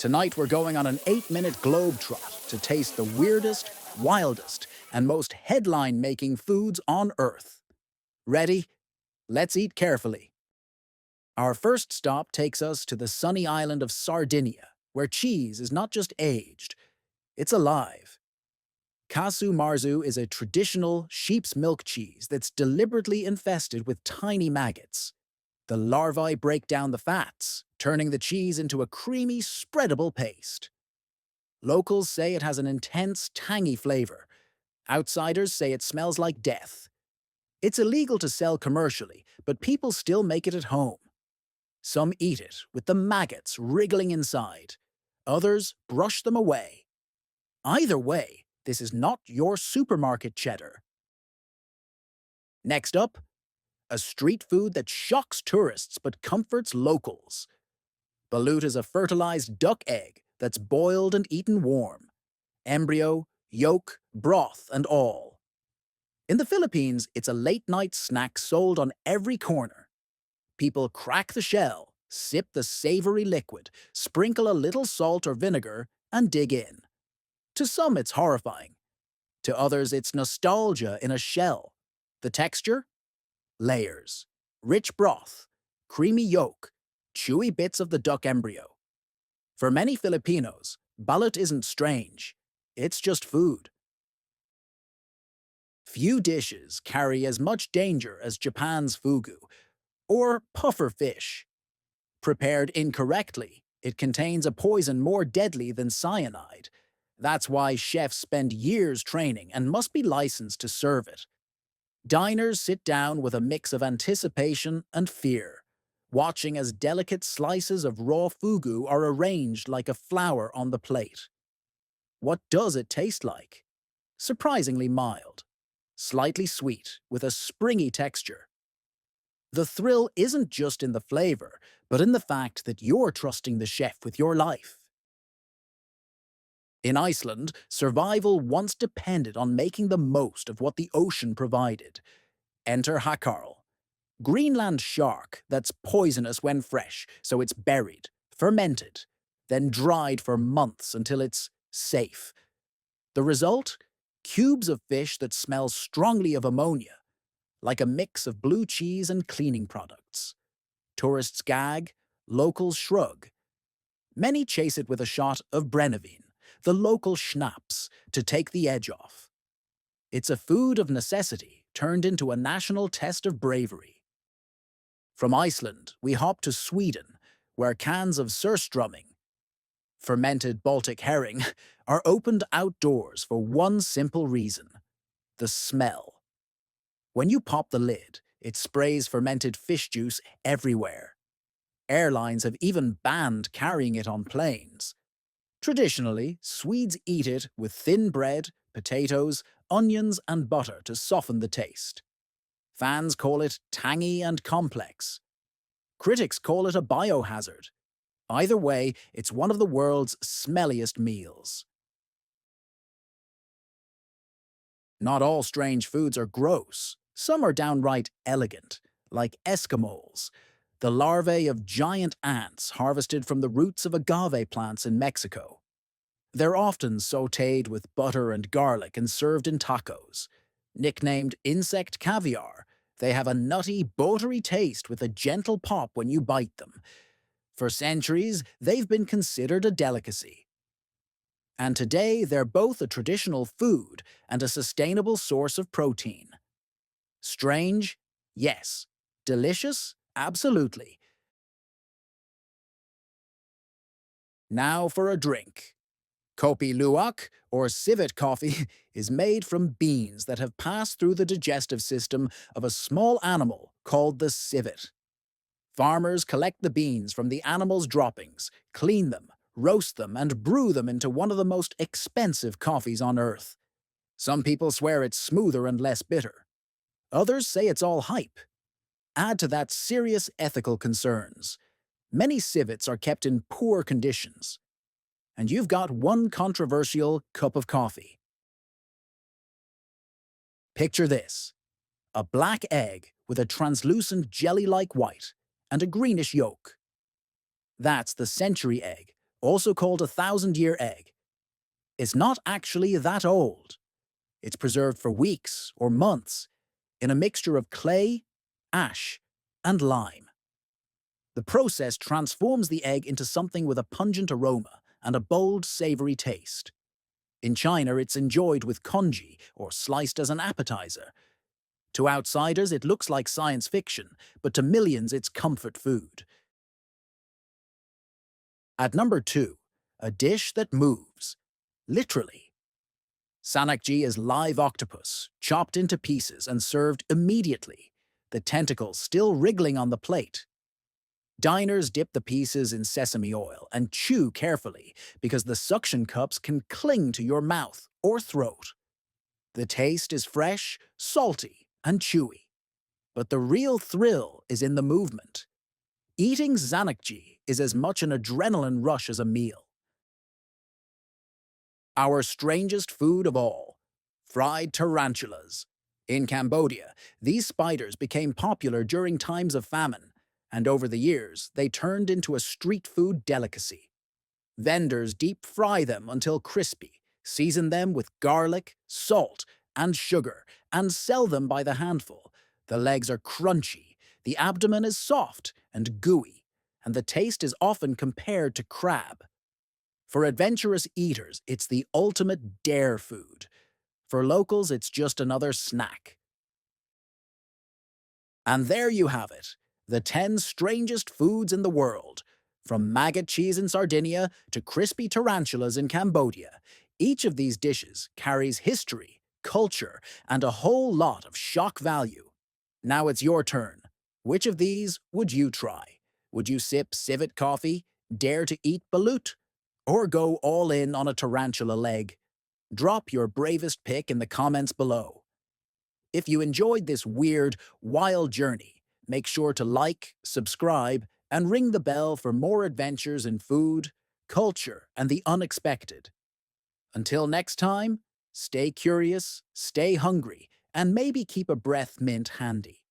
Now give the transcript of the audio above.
Tonight we're going on an 8-minute globetrot to taste the weirdest, wildest, and most headline-making foods on Earth. Ready? Let's eat carefully. Our first stop takes us to the sunny island of Sardinia, where cheese is not just aged, it's alive. Casu Marzu is a traditional sheep's milk cheese that's deliberately infested with tiny maggots. The larvae break down the fats, turning the cheese into a creamy, spreadable paste. Locals say it has an intense, tangy flavor. Outsiders say it smells like death. It's illegal to sell commercially, but people still make it at home. Some eat it, with the maggots wriggling inside. Others brush them away. Either way, this is not your supermarket cheddar. Next up, a street food that shocks tourists but comforts locals. Balut is a fertilized duck egg that's boiled and eaten warm. Embryo, yolk, broth, and all. In the Philippines, it's a late-night snack sold on every corner. People crack the shell, sip the savory liquid, sprinkle a little salt or vinegar, and dig in. To some, it's horrifying. To others, it's nostalgia in a shell. The texture? Layers. Rich broth, creamy yolk, chewy bits of the duck embryo. For many Filipinos, balut isn't strange. It's just food. Few dishes carry as much danger as Japan's fugu, or pufferfish. Prepared incorrectly, it contains a poison more deadly than cyanide. That's why chefs spend years training and must be licensed to serve it. Diners sit down with a mix of anticipation and fear, watching as delicate slices of raw fugu are arranged like a flower on the plate. What does it taste like? Surprisingly mild, slightly sweet, with a springy texture. The thrill isn't just in the flavor, but in the fact that you're trusting the chef with your life. In Iceland, survival once depended on making the most of what the ocean provided. Enter Hákarl. Greenland shark that's poisonous when fresh, so it's buried, fermented, then dried for months until it's safe. The result? Cubes of fish that smell strongly of ammonia, like a mix of blue cheese and cleaning products. Tourists gag, locals shrug. Many chase it with a shot of Brennivin, the local schnapps, to take the edge off. It's a food of necessity turned into a national test of bravery. From Iceland, we hop to Sweden, where cans of Surströmming, fermented Baltic herring, are opened outdoors for one simple reason: the smell. When you pop the lid, it sprays fermented fish juice everywhere. Airlines have even banned carrying it on planes. Traditionally, Swedes eat it with thin bread, potatoes, onions, and butter to soften the taste. Fans call it tangy and complex. Critics call it a biohazard. Either way, it's one of the world's smelliest meals. Not all strange foods are gross. Some are downright elegant, like Escamoles, the larvae of giant ants harvested from the roots of agave plants in Mexico. They're often sautéed with butter and garlic and served in tacos. Nicknamed insect caviar, they have a nutty, buttery taste with a gentle pop when you bite them. For centuries, they've been considered a delicacy. And today, they're both a traditional food and a sustainable source of protein. Strange? Yes. Delicious? Absolutely. Now for a drink. Kopi Luwak, or civet coffee, is made from beans that have passed through the digestive system of a small animal called the civet. Farmers collect the beans from the animal's droppings, clean them, roast them, and brew them into one of the most expensive coffees on Earth. Some people swear it's smoother and less bitter. Others say it's all hype. Add to that serious ethical concerns. Many civets are kept in poor conditions. And you've got one controversial cup of coffee. Picture this: a black egg with a translucent jelly-like white and a greenish yolk. That's the century egg, also called a thousand-year egg, is not actually that old. It's preserved for weeks or months in a mixture of clay, ash, and lime. The process transforms the egg into something with a pungent aroma and a bold, savory taste. In China, it's enjoyed with congee or sliced as an appetizer. To outsiders, it looks like science fiction, but to millions, it's comfort food. At number 2, a dish that moves. Literally. Sannakji is live octopus, chopped into pieces and served immediately, the tentacles still wriggling on the plate. Diners dip the pieces in sesame oil and chew carefully because the suction cups can cling to your mouth or throat. The taste is fresh, salty, and chewy. But the real thrill is in the movement. Eating Sannakji is as much an adrenaline rush as a meal. Our strangest food of all, fried tarantulas. In Cambodia, these spiders became popular during times of famine, and over the years, they turned into a street food delicacy. Vendors deep fry them until crispy, season them with garlic, salt, and sugar, and sell them by the handful. The legs are crunchy, the abdomen is soft and gooey, and the taste is often compared to crab. For adventurous eaters, it's the ultimate dare food. For locals, it's just another snack. And there you have it, the 10 strangest foods in the world. From maggot cheese in Sardinia to crispy tarantulas in Cambodia, each of these dishes carries history, culture, and a whole lot of shock value. Now it's your turn. Which of these would you try? Would you sip civet coffee, dare to eat balut, or go all in on a tarantula leg? Drop your bravest pick in the comments below. If you enjoyed this weird, wild journey, make sure to like, subscribe, and ring the bell for more adventures in food, culture, and the unexpected. Until next time, stay curious, stay hungry, and maybe keep a breath mint handy.